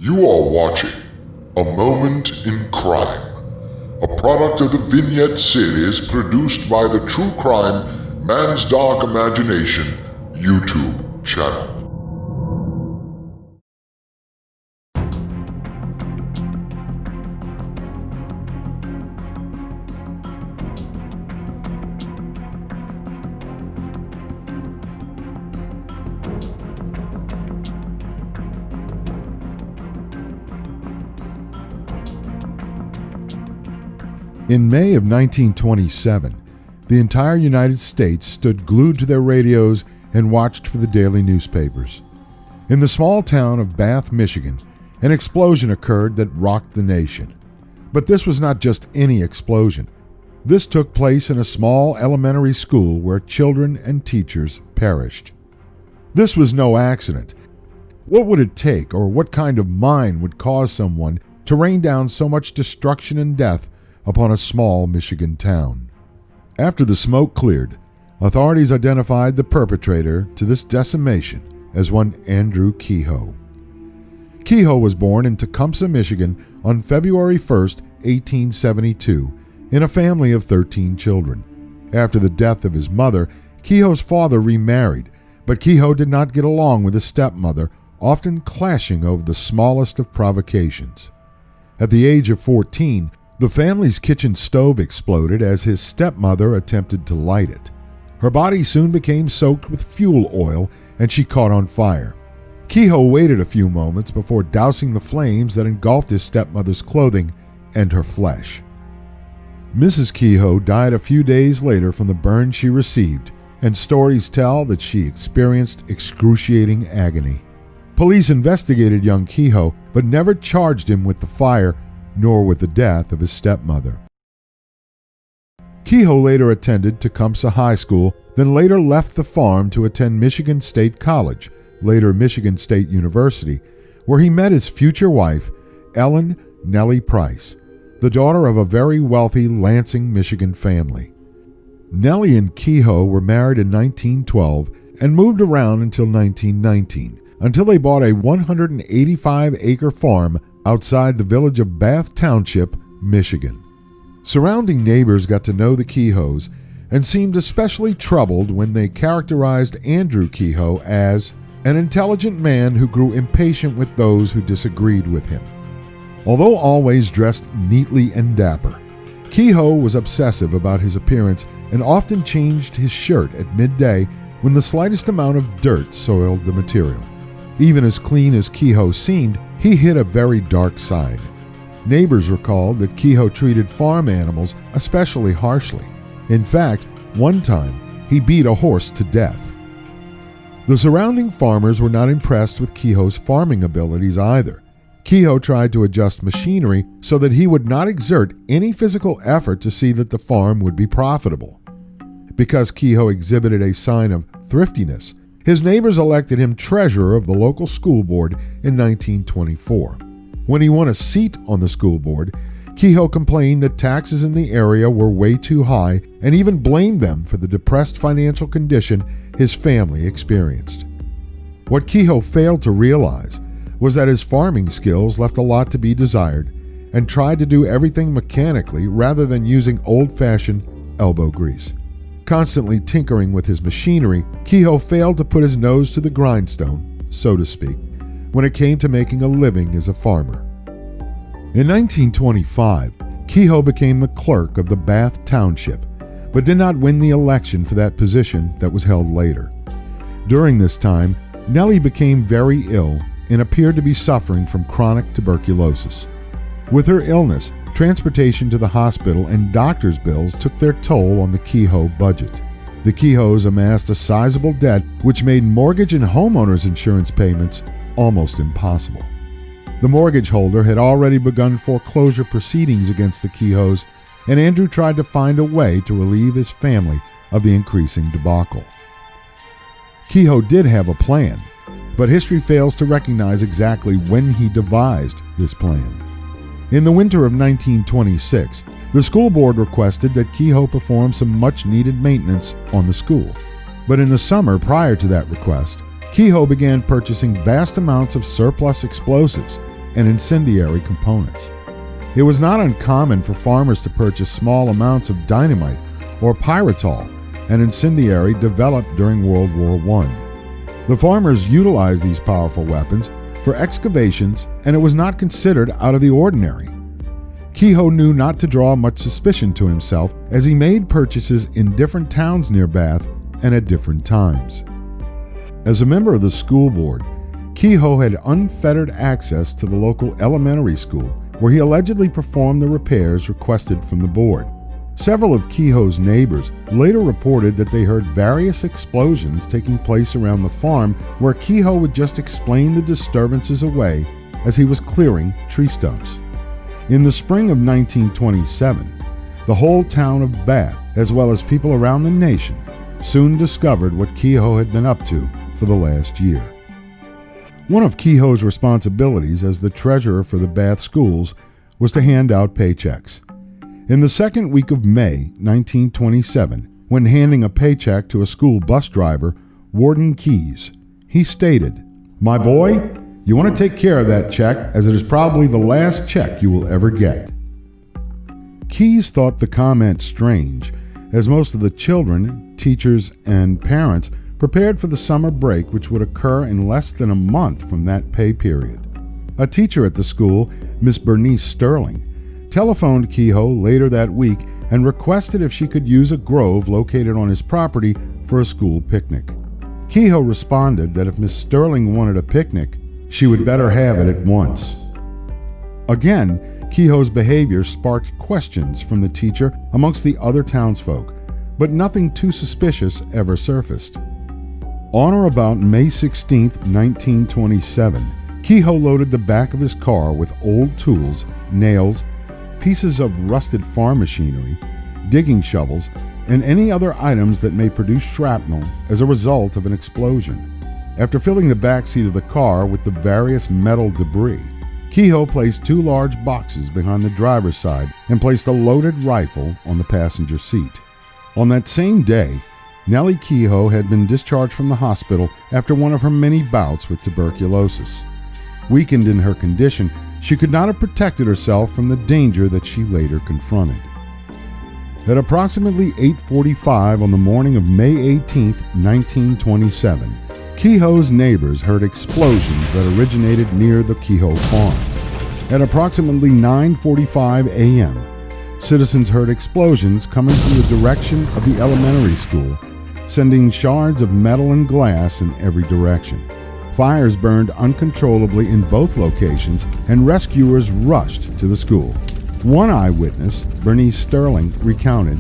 You are watching A Moment in Crime, a product of the Vignette series produced by the True Crime Man's Dark Imagination YouTube channel. In May of 1927, the entire United States stood glued to their radios and watched for the daily newspapers. In the small town of Bath, Michigan, an explosion occurred that rocked the nation. But this was not just any explosion. This took place in a small elementary school where children and teachers perished. This was no accident. What would it take, or what kind of mind would cause someone to rain down so much destruction and death upon a small Michigan town? After the smoke cleared, authorities identified the perpetrator to this decimation as one Andrew Kehoe. Kehoe was born in Tecumseh, Michigan on February 1, 1872, in a family of 13 children. After the death of his mother, Kehoe's father remarried, but Kehoe did not get along with his stepmother, often clashing over the smallest of provocations. At the age of 14, the family's kitchen stove exploded as his stepmother attempted to light it. Her body soon became soaked with fuel oil and she caught on fire. Kehoe waited a few moments before dousing the flames that engulfed his stepmother's clothing and her flesh. Mrs. Kehoe died a few days later from the burn she received, and stories tell that she experienced excruciating agony. Police investigated young Kehoe but never charged him with the fire nor with the death of his stepmother. Kehoe later attended Tecumseh High School, then later left the farm to attend Michigan State College, later Michigan State University, where he met his future wife, Ellen Nellie Price, the daughter of a very wealthy Lansing, Michigan family. Nellie and Kehoe were married in 1912 and moved around until 1919, until they bought a 185-acre farm outside the village of Bath Township, Michigan. Surrounding neighbors got to know the Kehoes and seemed especially troubled when they characterized Andrew Kehoe as an intelligent man who grew impatient with those who disagreed with him. Although always dressed neatly and dapper, Kehoe was obsessive about his appearance and often changed his shirt at midday when the slightest amount of dirt soiled the material. Even as clean as Kehoe seemed, he hid a very dark side. Neighbors recalled that Kehoe treated farm animals especially harshly. In fact, one time, he beat a horse to death. The surrounding farmers were not impressed with Kehoe's farming abilities either. Kehoe tried to adjust machinery so that he would not exert any physical effort to see that the farm would be profitable. Because Kehoe exhibited a sign of thriftiness, his neighbors elected him treasurer of the local school board in 1924. When he won a seat on the school board, Kehoe complained that taxes in the area were way too high and even blamed them for the depressed financial condition his family experienced. What Kehoe failed to realize was that his farming skills left a lot to be desired and tried to do everything mechanically rather than using old-fashioned elbow grease. Constantly tinkering with his machinery, Kehoe failed to put his nose to the grindstone, so to speak, when it came to making a living as a farmer. In 1925, Kehoe became the clerk of the Bath Township, but did not win the election for that position that was held later. During this time, Nellie became very ill and appeared to be suffering from chronic tuberculosis. With her illness, transportation to the hospital and doctor's bills took their toll on the Kehoe budget. The Kehoes amassed a sizable debt which made mortgage and homeowners insurance payments almost impossible. The mortgage holder had already begun foreclosure proceedings against the Kehoes, and Andrew tried to find a way to relieve his family of the increasing debacle. Kehoe did have a plan, but history fails to recognize exactly when he devised this plan. In the winter of 1926, the school board requested that Kehoe perform some much-needed maintenance on the school. But in the summer prior to that request, Kehoe began purchasing vast amounts of surplus explosives and incendiary components. It was not uncommon for farmers to purchase small amounts of dynamite or pyritol, an incendiary developed during World War I. The farmers utilized these powerful weapons for excavations, and it was not considered out of the ordinary. Kehoe knew not to draw much suspicion to himself as he made purchases in different towns near Bath and at different times. As a member of the school board, Kehoe had unfettered access to the local elementary school, where he allegedly performed the repairs requested from the board. Several of Kehoe's neighbors later reported that they heard various explosions taking place around the farm, where Kehoe would just explain the disturbances away as he was clearing tree stumps. In the spring of 1927, the whole town of Bath, as well as people around the nation, soon discovered what Kehoe had been up to for the last year. One of Kehoe's responsibilities as the treasurer for the Bath schools was to hand out paychecks. In the second week of May 1927, when handing a paycheck to a school bus driver, Warden Keyes, he stated, "My boy, you want to take care of that check, as it is probably the last check you will ever get." Keyes thought the comment strange, as most of the children, teachers, and parents prepared for the summer break, which would occur in less than a month from that pay period. A teacher at the school, Miss Bernice Sterling, telephoned Kehoe later that week and requested if she could use a grove located on his property for a school picnic. Kehoe responded that if Miss Sterling wanted a picnic, she would better have it at once. Again, Kehoe's behavior sparked questions from the teacher amongst the other townsfolk, but nothing too suspicious ever surfaced. On or about May 16, 1927, Kehoe loaded the back of his car with old tools, nails, pieces of rusted farm machinery, digging shovels, and any other items that may produce shrapnel as a result of an explosion. After filling the back seat of the car with the various metal debris, Kehoe placed 2 large boxes behind the driver's side and placed a loaded rifle on the passenger seat. On that same day, Nellie Kehoe had been discharged from the hospital after one of her many bouts with tuberculosis. Weakened in her condition, she could not have protected herself from the danger that she later confronted. At approximately 8:45 on the morning of May 18, 1927, Kehoe's neighbors heard explosions that originated near the Kehoe farm. At approximately 9:45 a.m., citizens heard explosions coming from the direction of the elementary school, sending shards of metal and glass in every direction. Fires burned uncontrollably in both locations, and rescuers rushed to the school. One eyewitness, Bernice Sterling, recounted,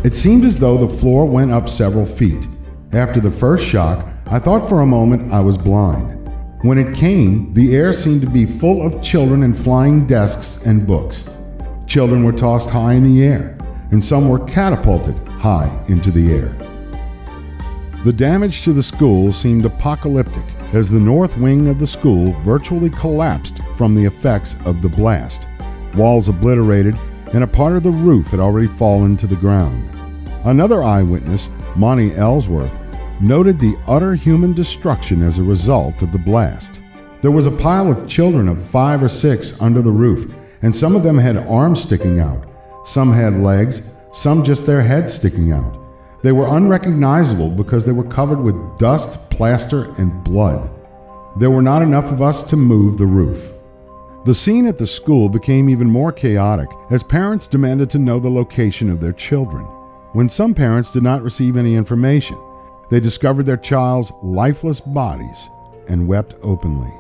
"It seemed as though the floor went up several feet. After the first shock, I thought for a moment I was blind. When it came, the air seemed to be full of children and flying desks and books. Children were tossed high in the air, and some were catapulted high into the air." The damage to the school seemed apocalyptic, as the north wing of the school virtually collapsed from the effects of the blast. Walls obliterated, and a part of the roof had already fallen to the ground. Another eyewitness, Monty Ellsworth, noted the utter human destruction as a result of the blast. There was a pile of children of 5 or 6 under the roof, and some of them had arms sticking out. Some had legs, some just their heads sticking out. They were unrecognizable because they were covered with dust, plaster, and blood. There were not enough of us to move the roof. The scene at the school became even more chaotic as parents demanded to know the location of their children. When some parents did not receive any information, they discovered their child's lifeless bodies and wept openly.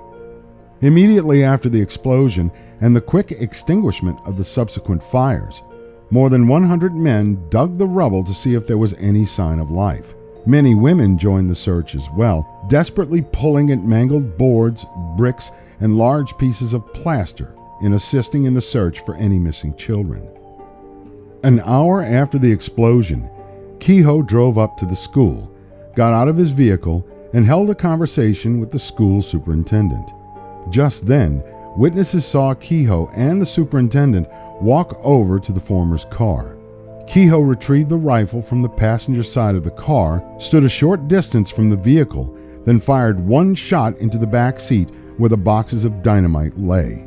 Immediately after the explosion and the quick extinguishment of the subsequent fires, more than 100 men dug the rubble to see if there was any sign of life. Many women joined the search as well, desperately pulling at mangled boards, bricks, and large pieces of plaster in assisting in the search for any missing children. An hour after the explosion, Kehoe drove up to the school, got out of his vehicle, and held a conversation with the school superintendent. Just then, witnesses saw Kehoe and the superintendent walk over to the former's car. Kehoe retrieved the rifle from the passenger side of the car, stood a short distance from the vehicle, then fired one shot into the back seat where the boxes of dynamite lay.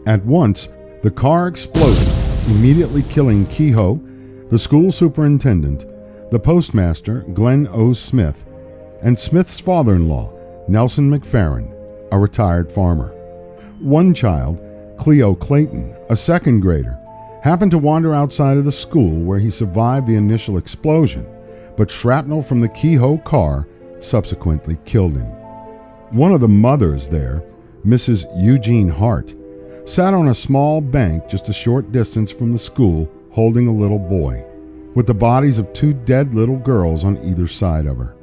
At once, the car exploded, immediately killing Kehoe, the school superintendent, the postmaster, Glenn O. Smith, and Smith's father-in-law, Nelson McFerrin, a retired farmer. One child, Cleo Clayton, a second grader, happened to wander outside of the school where he survived the initial explosion, but shrapnel from the Kehoe car subsequently killed him. One of the mothers there, Mrs. Eugene Hart, sat on a small bank just a short distance from the school holding a little boy, with the bodies of two dead little girls on either side of her.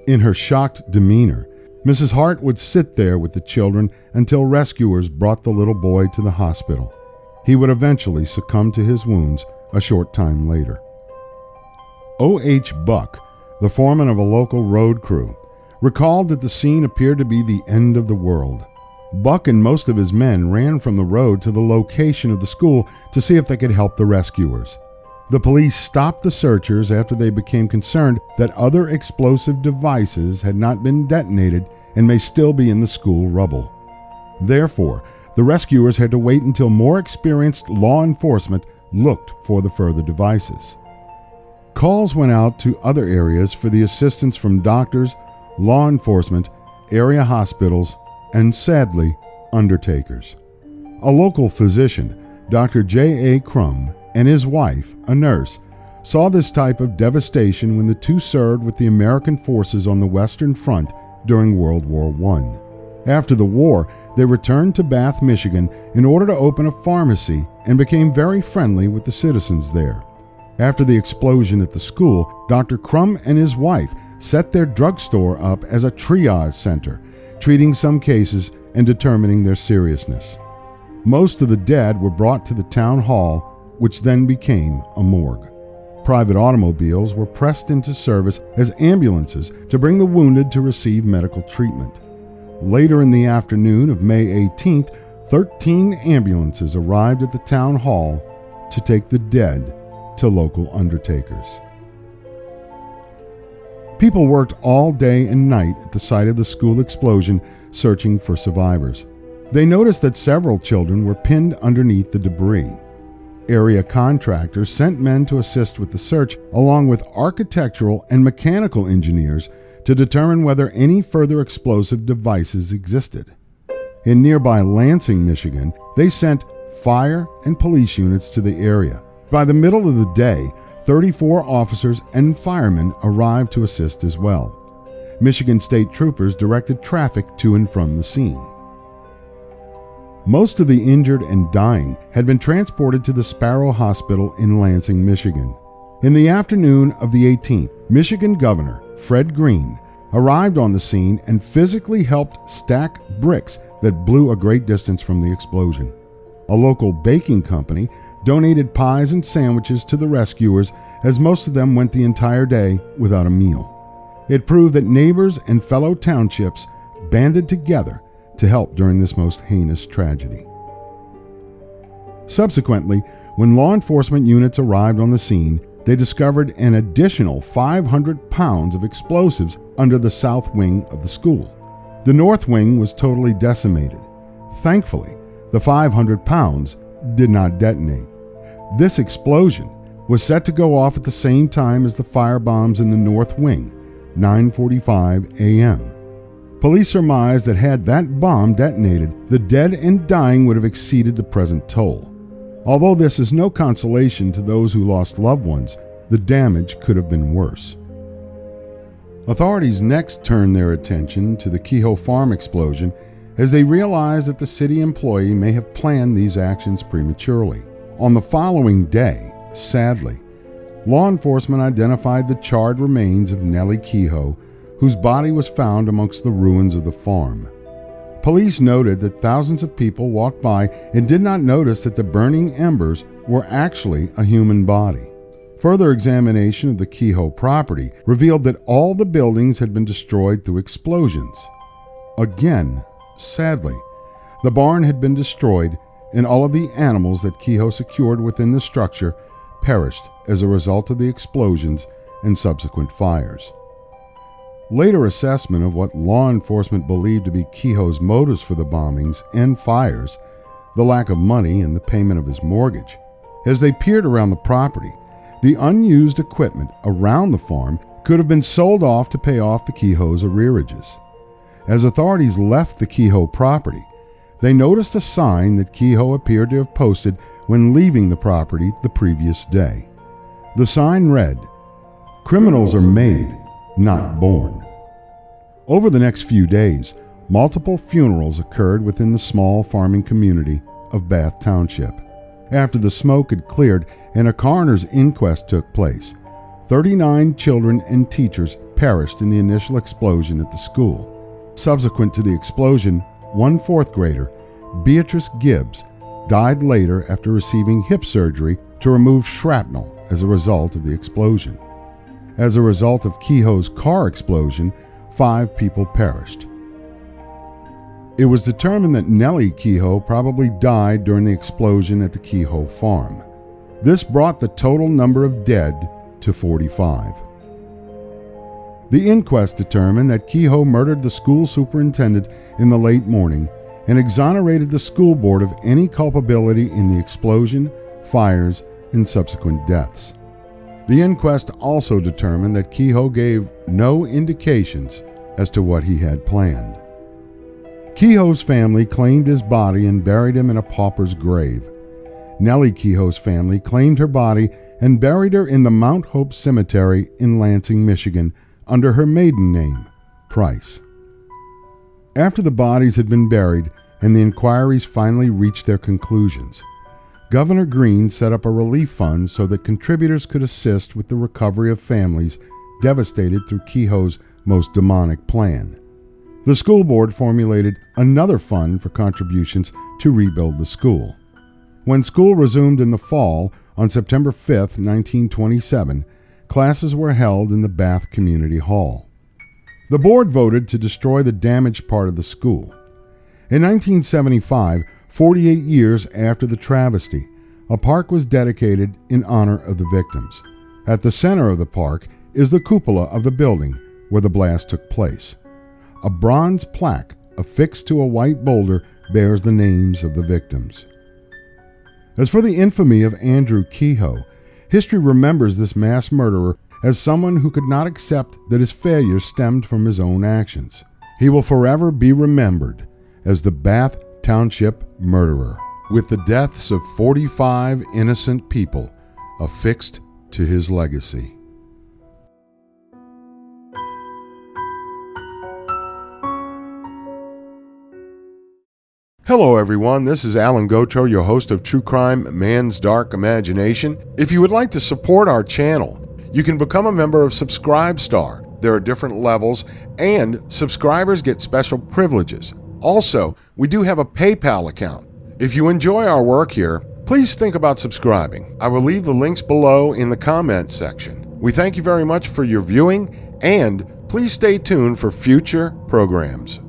In her shocked demeanor, Mrs. Hart would sit there with the children until rescuers brought the little boy to the hospital. He would eventually succumb to his wounds a short time later. O.H. Buck, the foreman of a local road crew, recalled that the scene appeared to be the end of the world. Buck and most of his men ran from the road to the location of the school to see if they could help the rescuers. The police stopped the searchers after they became concerned that other explosive devices had not been detonated and may still be in the school rubble. Therefore, the rescuers had to wait until more experienced law enforcement looked for the further devices. Calls went out to other areas for the assistance from doctors, law enforcement, area hospitals, and sadly, undertakers. A local physician, Dr. J. A. Crum, and his wife, a nurse, saw this type of devastation when the two served with the American forces on the Western Front during World War I. After the war, they returned to Bath, Michigan in order to open a pharmacy and became very friendly with the citizens there. After the explosion at the school, Dr. Crum and his wife set their drugstore up as a triage center, treating some cases and determining their seriousness. Most of the dead were brought to the town hall, which then became a morgue. Private automobiles were pressed into service as ambulances to bring the wounded to receive medical treatment. Later in the afternoon of May 18th, 13 ambulances arrived at the town hall to take the dead to local undertakers. People worked all day and night at the site of the school explosion searching for survivors. They noticed that several children were pinned underneath the debris. Area contractors sent men to assist with the search, along with architectural and mechanical engineers to determine whether any further explosive devices existed. In nearby Lansing, Michigan, they sent fire and police units to the area. By the middle of the day, 34 officers and firemen arrived to assist as well. Michigan State troopers directed traffic to and from the scene. Most of the injured and dying had been transported to the Sparrow Hospital in Lansing, Michigan. In the afternoon of the 18th, Michigan Governor Fred Green arrived on the scene and physically helped stack bricks that blew a great distance from the explosion. A local baking company donated pies and sandwiches to the rescuers, as most of them went the entire day without a meal. It proved that neighbors and fellow townships banded together to help during this most heinous tragedy. Subsequently, when law enforcement units arrived on the scene, they discovered an additional 500 pounds of explosives under the south wing of the school. The north wing was totally decimated. Thankfully, the 500 pounds did not detonate. This explosion was set to go off at the same time as the firebombs in the north wing, 9:45 a.m. Police surmised that had that bomb detonated, the dead and dying would have exceeded the present toll. Although this is no consolation to those who lost loved ones, the damage could have been worse. Authorities next turned their attention to the Kehoe farm explosion as they realized that the city employee may have planned these actions prematurely. On the following day, sadly, law enforcement identified the charred remains of Nellie Kehoe, whose body was found amongst the ruins of the farm. Police noted that thousands of people walked by and did not notice that the burning embers were actually a human body. Further examination of the Kehoe property revealed that all the buildings had been destroyed through explosions. Again, sadly, the barn had been destroyed and all of the animals that Kehoe secured within the structure perished as a result of the explosions and subsequent fires. Later assessment of what law enforcement believed to be Kehoe's motives for the bombings and fires the lack of money, and the payment of his mortgage. As they peered around the property, the unused equipment around the farm could have been sold off to pay off the Kehoe's arrearages. As authorities left the Kehoe property, they noticed a sign that Kehoe appeared to have posted when leaving the property the previous day. The sign read, "Criminals are made, not born." Over the next few days, multiple funerals occurred within the small farming community of Bath Township. After the smoke had cleared and a coroner's inquest took place, 39 children and teachers perished in the initial explosion at the school. Subsequent to the explosion, one fourth grader, Beatrice Gibbs, died later after receiving hip surgery to remove shrapnel as a result of the explosion. As a result of Kehoe's car explosion, 5 people perished. It was determined that Nellie Kehoe probably died during the explosion at the Kehoe farm. This brought the total number of dead to 45. The inquest determined that Kehoe murdered the school superintendent in the late morning and exonerated the school board of any culpability in the explosion, fires, and subsequent deaths. The inquest also determined that Kehoe gave no indications as to what he had planned. Kehoe's family claimed his body and buried him in a pauper's grave. Nellie Kehoe's family claimed her body and buried her in the Mount Hope Cemetery in Lansing, Michigan, under her maiden name, Price. After the bodies had been buried and the inquiries finally reached their conclusions, Governor Green set up a relief fund so that contributors could assist with the recovery of families devastated through Kehoe's most demonic plan. The school board formulated another fund for contributions to rebuild the school. When school resumed in the fall, on September 5, 1927, classes were held in the Bath Community Hall. The board voted to destroy the damaged part of the school. In 1975, 48 years after the travesty, a park was dedicated in honor of the victims. At the center of the park is the cupola of the building where the blast took place. A bronze plaque affixed to a white boulder bears the names of the victims. As for the infamy of Andrew Kehoe, history remembers this mass murderer as someone who could not accept that his failure stemmed from his own actions. He will forever be remembered as the Bath Township murderer, with the deaths of 45 innocent people affixed to his legacy. Hello everyone, this is Alan Gotro, your host of True Crime Man's Dark Imagination. If you would like to support our channel, you can become a member of Subscribestar. There are different levels, and subscribers get special privileges. Also, we do have a PayPal account. If you enjoy our work here, please think about subscribing. I will leave the links below in the comments section. We thank you very much for your viewing, and please stay tuned for future programs.